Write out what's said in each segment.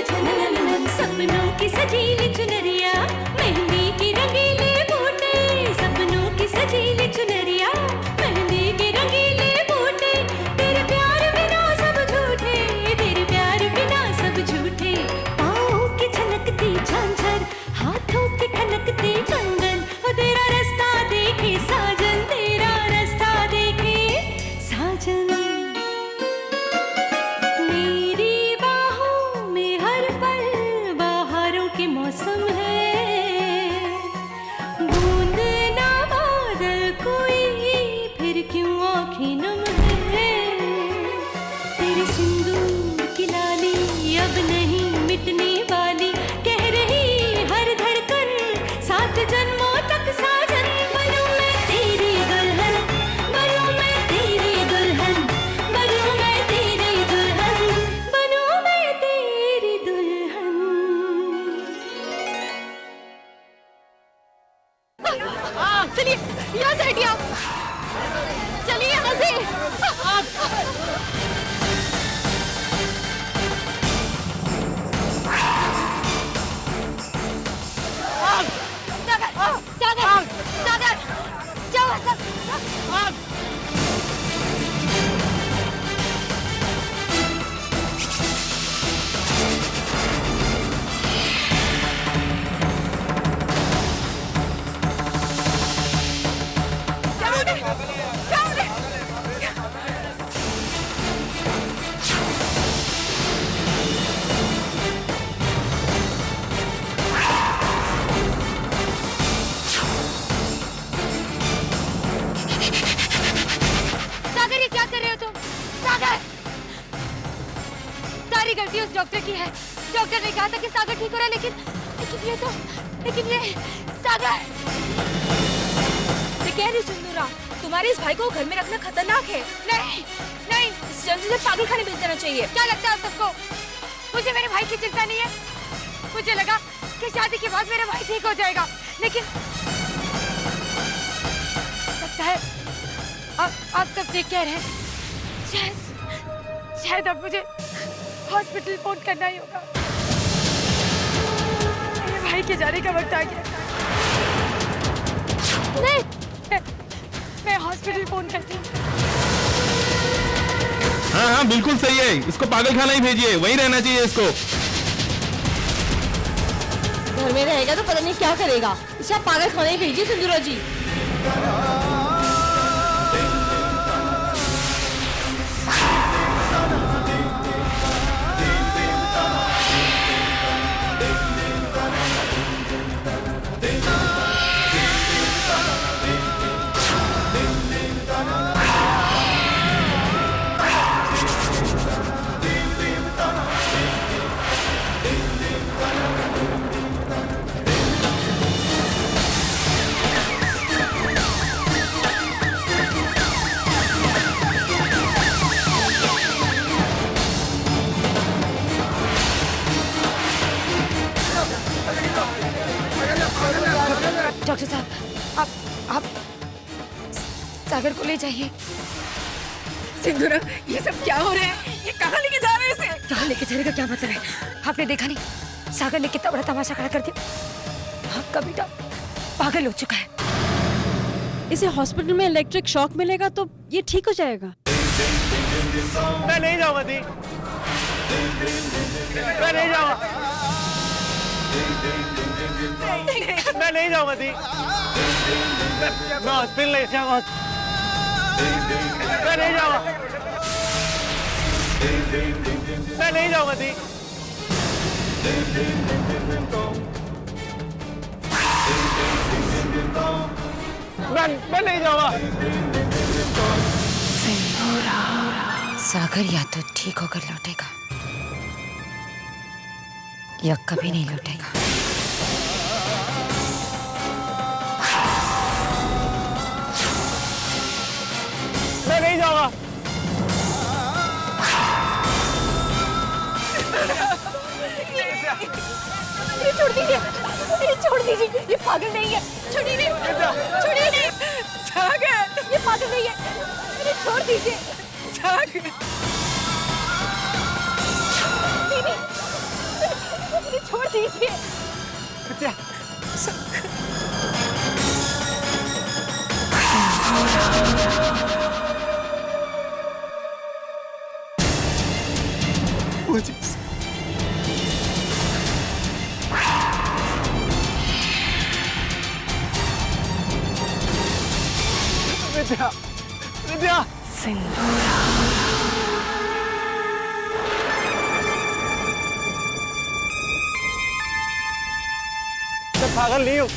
झननननन, सपनों की सजीली चुनरिया, मेहंदी की रंगीले बूटे, सपनों की सजीली चुनरिया, मेहंदी की रंगीले बूटे, तेरे प्यार बिना सब झूठे, तेरे प्यार बिना सब झूठे, पाँव की छलकती झांझर, हाथों की ठनकती कंगन, वो तेरा रास्ता देखे साजन, तेरा रास्ता देखे साजन। मेरी बाहों में हर पल बहारों के मौसम है, बूंद ना बादल कोई फिर क्यों आँखें नम है, तेरे सिंदूर की लाली अब नहीं मिटने वाली, कह रही हर धड़कन सात जन्मों तक साजन। बनूं मैं तेरी दुल्हन, बनूं मैं तेरी दुल्हन, बनूं मैं तेरी दुल्हन, बनूं मैं तेरी दुल्हन। चलिए यहाँ से हटिए आप, चलिए यहाँ से। सागर, सागर, जाओ सागर। सागर, ये क्या कर रहे हो तुम? सागर, सारी गलती उस डॉक्टर की है। डॉक्टर ने कहा था कि सागर ठीक हो रहा है, लेकिन ये सागर। मैं कह रही सिंदूरा, तुम्हारे इस भाई को घर में रखना खतरनाक है। नहीं नहीं, इस जल्दी से पागल खाने भेज देना चाहिए। क्या लगता है आप सबको? मुझे मेरे भाई की चिंता नहीं है। मुझे लगा कि शादी के बाद मेरा भाई ठीक हो जाएगा, लेकिन लगता है आप सब ठीक कह रहे हैं। शायद अब मुझे हॉस्पिटल फोन करना ही होगा। मेरे भाई के जाने का वक्त आ गया। नहीं, मैं हॉस्पिटल फोन करती हूँ। हाँ हाँ बिल्कुल सही है, इसको पागल खाना ही भेजिए, वहीं रहना चाहिए इसको। घर में रहेगा तो पता नहीं क्या करेगा, इसे आप पागल खाने ही भेजिए सिंदूरा जी। डॉक्टर साहब, आप सागर को ले जाइए। सिंदूरा, ये सब क्या हो रहा है? ये कहाँ लेके जा रहे हैं इसे? कहाँ लेके जाने का क्या मतलब है? आपने देखा नहीं, सागर ने कितना बड़ा तमाशा खड़ा कर दिया। आपका बेटा पागल हो चुका है। इसे हॉस्पिटल में इलेक्ट्रिक शॉक मिलेगा तो ये ठीक हो जाएगा। मैं नहीं जाऊंगा दी, मैं नहीं जाऊंगा, मैं नहीं जाऊंगा दी, मैं हॉस्पिटल नहीं जाऊंगा, मैं नहीं जाऊंगा, मैं नहीं जाऊंगा दी। मैं नहीं जाऊंगा। सागर या तो ठीक होकर लौटेगा या कभी नहीं लौटेगा। मैं नहीं जाऊंगा। ये छोड़ दीजिए, ये छोड़ दीजिए, ये पागल नहीं है। छोड़िए नहीं, छोड़िए नहीं। सागर, ये पागल नहीं है, ये छोड़ दीजिए। सागर, नहीं, विद्या विद्या विद्या मैं पागल नहीं हूँ,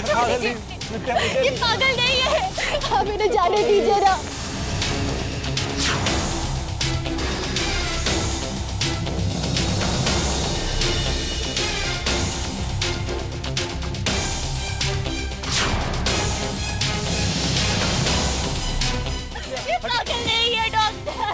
पागल नहीं हूँ। ये पागल नहीं है, हमें इन्हें जाने दीजिए ना। ये पागल नहीं है डॉक्टर।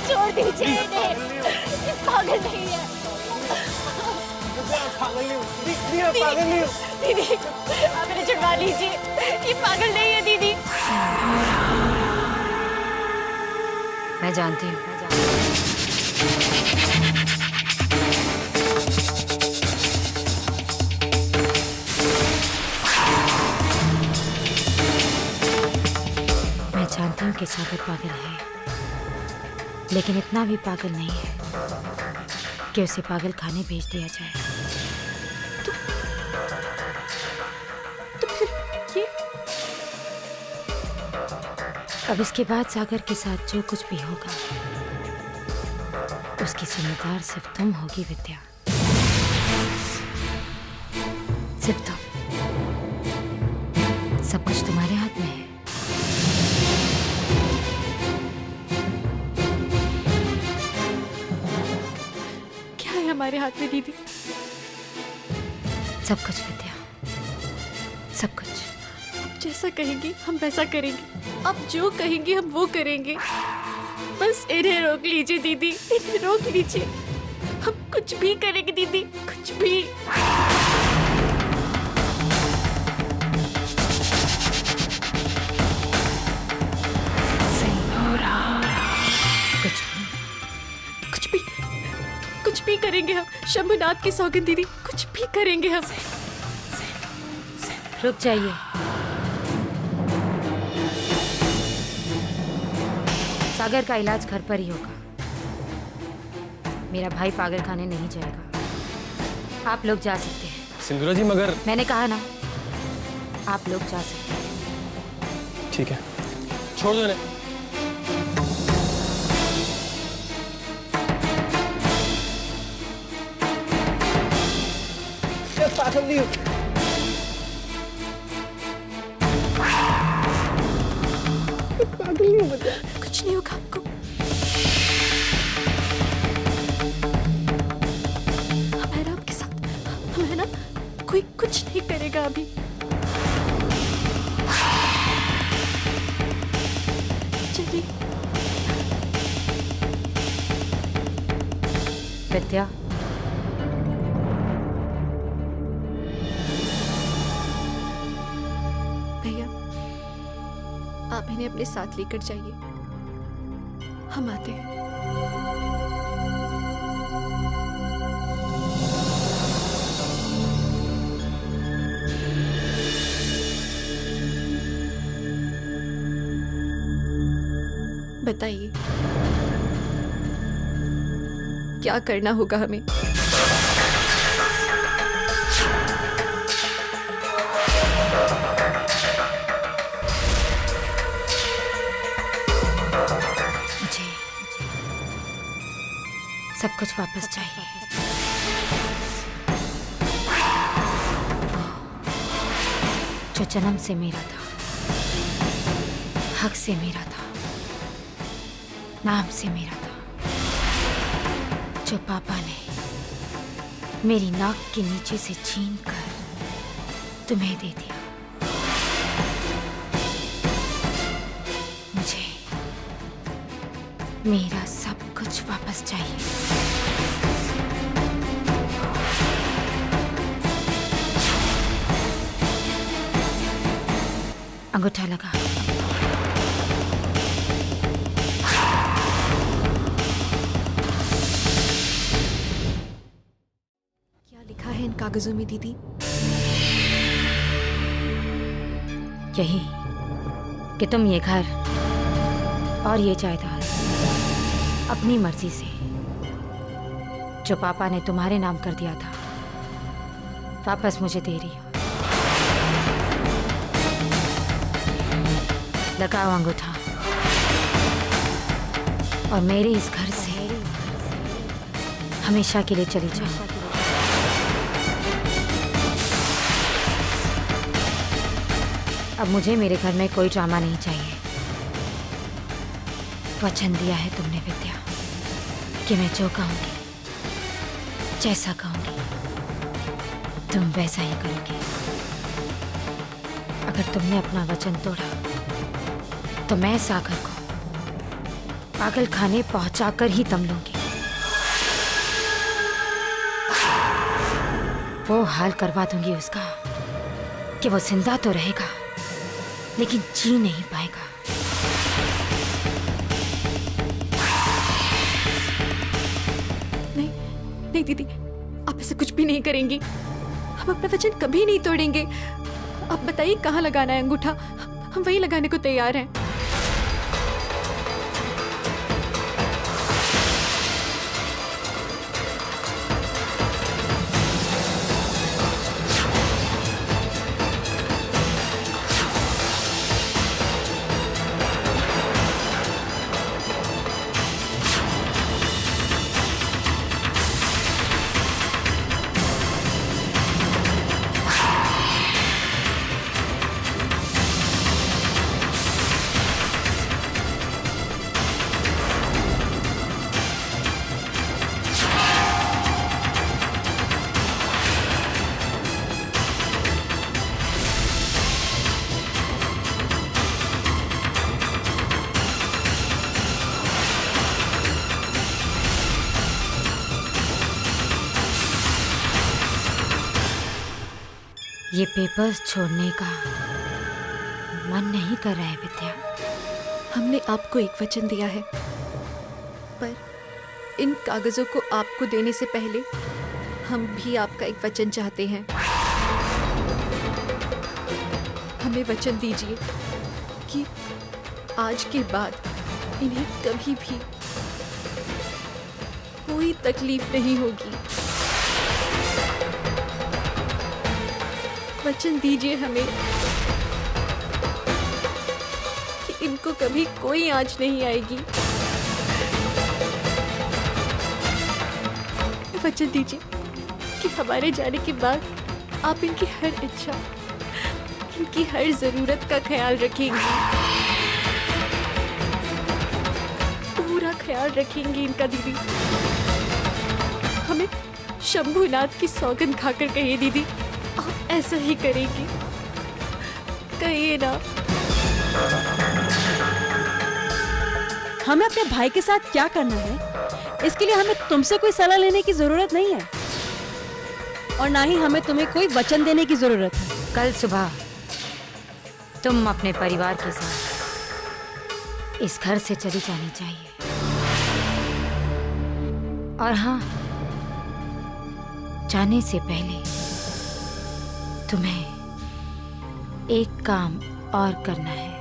छोड़ दीजिए इन्हें, ये पागल नहीं है। पागल नहीं हूँ दीदी, मैं पागल नहीं हूँ। दीदी आप इन्हें छुड़वा लीजिए, ये पागल नहीं है दीदी। मैं जानती हूँ। मैं जानती हूँ कि सागर पागल है, लेकिन इतना भी पागल नहीं है कि उसे पागल खाने भेज दिया जाए। तो फिर ये अब इसके बाद सागर के साथ जो कुछ भी होगा उसकी जिम्मेदार सिर्फ तुम होगी विद्या, सिर्फ तुम। सब कुछ तुम्हारे हाथ में है। हमारे हाथ में दीदी? सब कुछ विद्या, सब कुछ। आप जैसा कहेंगी हम वैसा करेंगे, आप जो कहेंगी हम वो करेंगे। बस इन्हें रोक लीजिए दीदी, इन्हें रोक लीजिए। हम कुछ भी करेंगे दीदी, कुछ भी। कुछ भी करेंगे हम, शंभुनाथ की सौगंध दीदी, कुछ भी करेंगे हम। रुक जाइए। सागर का इलाज घर पर ही होगा। मेरा भाई पागल खाने नहीं जाएगा। आप लोग जा सकते हैं। सिंदूरा जी मगर मैंने कहा ना, आप लोग जा सकते हैं। ठीक है, छोड़ दो इन्हें। पागल नहीं हूँ। पागल नहीं हूँ विद्या। कुछ नहीं होगा आपको। हम है ना आपके साथ, हम है ना, कोई कुछ नहीं करेगा अभी। चलिए। विद्या, भैया आप इन्हें अपने साथ लेकर जाइए, हम आते हैं। बताइए क्या करना होगा हमें? मुझे सब कुछ वापस चाहिए। जो जन्म से मेरा था, हक से मेरा था, नाम से मेरा था, जो पापा ने मेरी नाक के नीचे से छीन कर तुम्हें दे दिया। मेरा सब कुछ वापस चाहिए। अंगूठा लगा। क्या लिखा है इन कागजों में दीदी? यही कि तुम ये घर और ये जायदाद अपनी मर्जी से, जो पापा ने तुम्हारे नाम कर दिया था, वापस मुझे दे रही हो। लगाओ अंगूठा और मेरे इस घर से हमेशा के लिए चली जाओ। अब मुझे मेरे घर में कोई ड्रामा नहीं चाहिए। वचन दिया है तुमने विद्या कि मैं जो कहूंगी, जैसा कहूंगी, तुम वैसा ही करोगी। अगर तुमने अपना वचन तोड़ा तो मैं सागर को पागल खाने पहुंचाकर ही दम लूंगी। वो हाल करवा दूंगी उसका कि वो जिंदा तो रहेगा लेकिन जी नहीं पाएगा। नहीं नहीं दीदी, आप ऐसे कुछ भी नहीं करेंगी। हम अपना वचन कभी नहीं तोड़ेंगे। आप बताइए कहाँ लगाना है अंगूठा, हम वही लगाने को तैयार हैं। ये पेपर्स छोड़ने का मन नहीं कर रहा है विद्या। हमने आपको एक वचन दिया है, पर इन कागजों को आपको देने से पहले हम भी आपका एक वचन चाहते हैं। हमें वचन दीजिए कि आज के बाद इन्हें कभी भी कोई तकलीफ नहीं होगी। वचन दीजिए हमें कि इनको कभी कोई आंच नहीं आएगी। वचन दीजिए कि हमारे जाने के बाद आप इनकी हर इच्छा, इनकी हर जरूरत का ख्याल रखेंगी, पूरा ख्याल रखेंगी इनका। दीदी, हमें शंभुनाथ की सौगंध खाकर कहिए दीदी, आप ऐसा ही करेंगी, कहिए ना। हमें अपने भाई के साथ क्या करना है, इसके लिए हमें तुमसे कोई सलाह लेने की जरूरत नहीं है, और ना ही हमें तुम्हें कोई वचन देने की जरूरत है। कल सुबह तुम अपने परिवार के साथ इस घर से चली जानी चाहिए। और हाँ, जाने से पहले तुम्हें एक काम और करना है।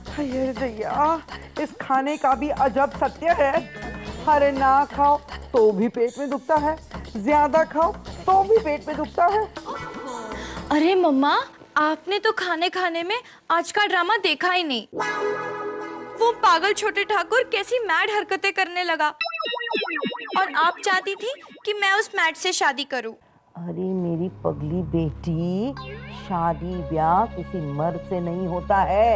हाय दैया, इस खाने का भी अजब सत्य है। अरे ना खाओ तो भी पेट में दुखता है, ज्यादा खाओ तो भी पेट में दुखता है। अरे मम्मा, आपने तो खाने खाने में आज का ड्रामा देखा ही नहीं। वो पागल छोटे ठाकुर कैसी मैड हरकतें करने लगा, और आप चाहती थी कि मैं उस मैड से शादी करूं। अरे मेरी पगली बेटी, शादी ब्याह किसी मर्द से नहीं होता है।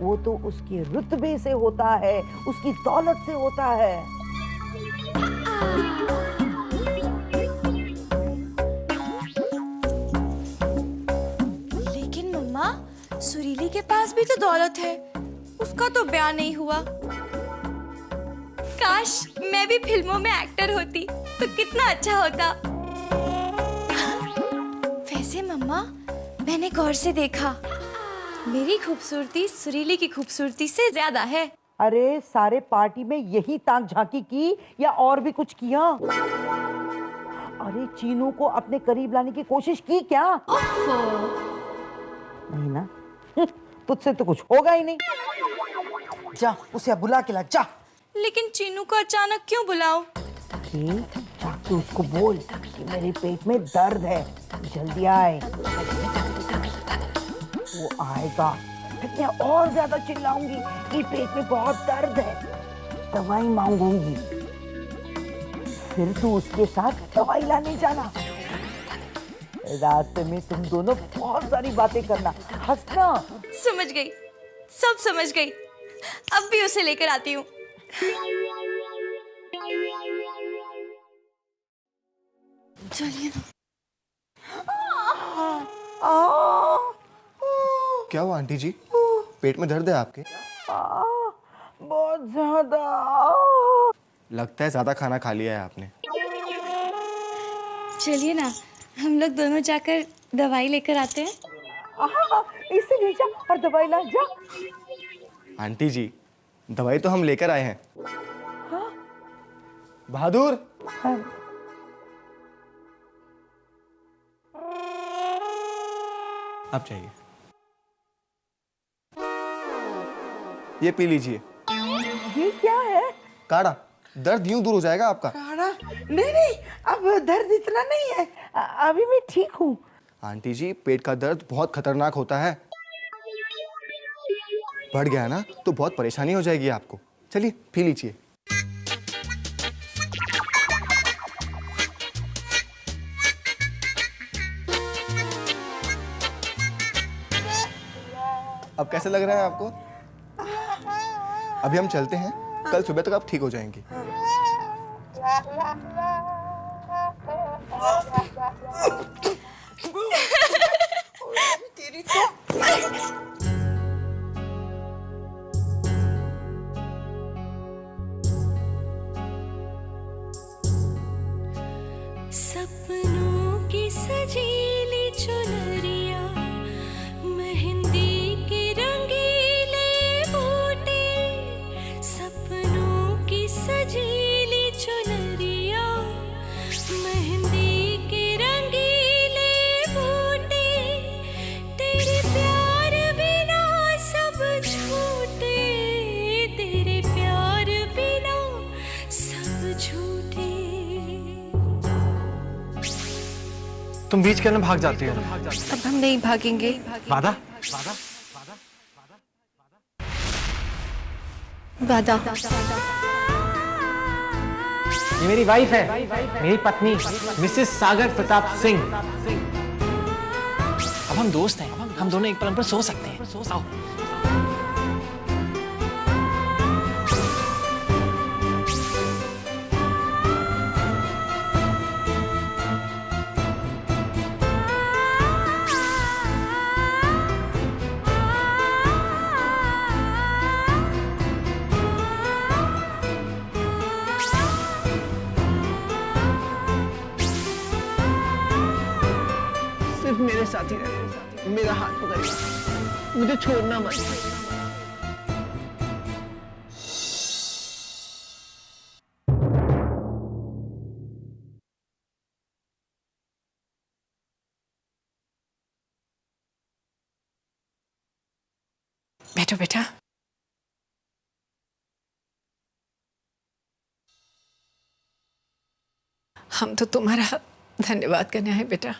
वो तो उसके रुतबे से होता है, उसकी दौलत से होता है। लेकिन मम्मा, सुरीली के पास भी तो दौलत है, उसका तो ब्याह नहीं हुआ। काश मैं भी फिल्मों में एक्टर होती तो कितना अच्छा होता। वैसे मम्मा, मैंने गौर से देखा, मेरी खूबसूरती सुरीली की खूबसूरती से ज्यादा है। अरे सारे पार्टी में यही ताक झांकी की या और भी कुछ किया? अरे चीनू को अपने करीब लाने की कोशिश की क्या? नहीं ना? तुझसे तो कुछ होगा ही नहीं। जा उसे बुला के ला, जा। लेकिन चीनू को अचानक क्यों बुलाओ? जाके उसको बोल कि मेरे पेट में दर्द है, जल्दी आए। वो आएगा, फिर मैं और ज्यादा चिल्लाऊंगी कि पेट में बहुत दर्द है, दवाई मांगूंगी। फिर तू उसके साथ दवाई लाने जाना। रास्ते में तुम दोनों बहुत सारी बातें करना, हंसना। समझ गई, सब समझ गई। अब भी उसे लेकर आती हूँ। चलिए ना। क्या हुआ आंटी जी? पेट में दर्द है आपके? बहुत ज्यादा। लगता है ज्यादा खाना खा लिया है आपने। चलिए ना, हम लोग दोनों जाकर दवाई लेकर आते हैं। इसे ले जा और दवाई ला, जा। आंटी जी, दवाई तो हम लेकर आए हैं। हाँ? बहादुर। हाँ। आप चाहिए, ये पी लीजिए। ये क्या है? काढ़ा, दर्द यूं दूर हो जाएगा आपका। काढ़ा? नहीं नहीं, अब दर्द इतना नहीं है, अभी मैं ठीक हूँ। आंटी जी, पेट का दर्द बहुत खतरनाक होता है। बढ़ गया ना तो बहुत परेशानी हो जाएगी आपको। चलिए पी लीजिए। अब कैसे लग रहा है आपको? अभी हम चलते हैं, कल सुबह तक आप ठीक हो जाएंगी। सपनों की सजीली चुनरिया, मेहंदी के रंगीले बूटे, सपनों की सजीली चुनरिया, मेहंदी के रंगीले बूटे, तेरे प्यार बिना सब झूठे, तेरे प्यार बिना सब झूठे। तुम बीच के अंदर भाग जाती हो। अब हम नहीं भागेंगे। वादा? वादा। ये मेरी वाइफ है, मेरी पत्नी मिसेस सागर प्रताप सिंह। अब हम दोस्त हैं, हम दोनों एक पलंग पर सो सकते हैं। आओ। सिर्फ मेरे साथ ही रहना, मेरा हाथ पकड़िए, मुझे छोड़ना मत। बैठो बेटा। हम तो तुम्हारा धन्यवाद करने आए बेटा।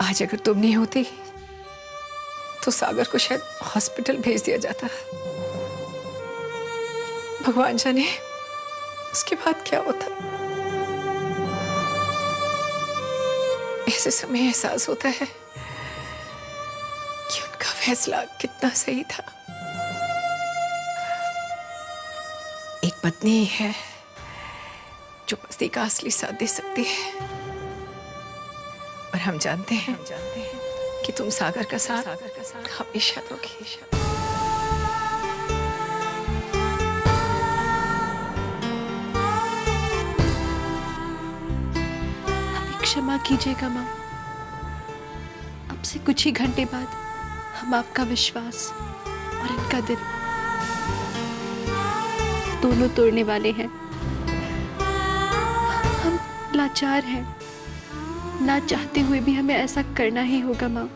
आज अगर तुम नहीं होती तो सागर को शायद हॉस्पिटल भेज दिया जाता। भगवान जाने उसके बाद क्या होता। ऐसे समय एहसास होता है कि उनका फैसला कितना सही था। एक पत्नी ही है जो पति का असली साथ दे सकती है, और हम जानते हैं कि तुम सागर का साथ हमेशा दोगी। क्षमा कीजिएगा माँ, अब से कुछ ही घंटे बाद हम आपका विश्वास और इनका दिल दोनों तोड़ने वाले हैं। हम लाचार हैं, ना चाहते हुए भी हमें ऐसा करना ही होगा माँ।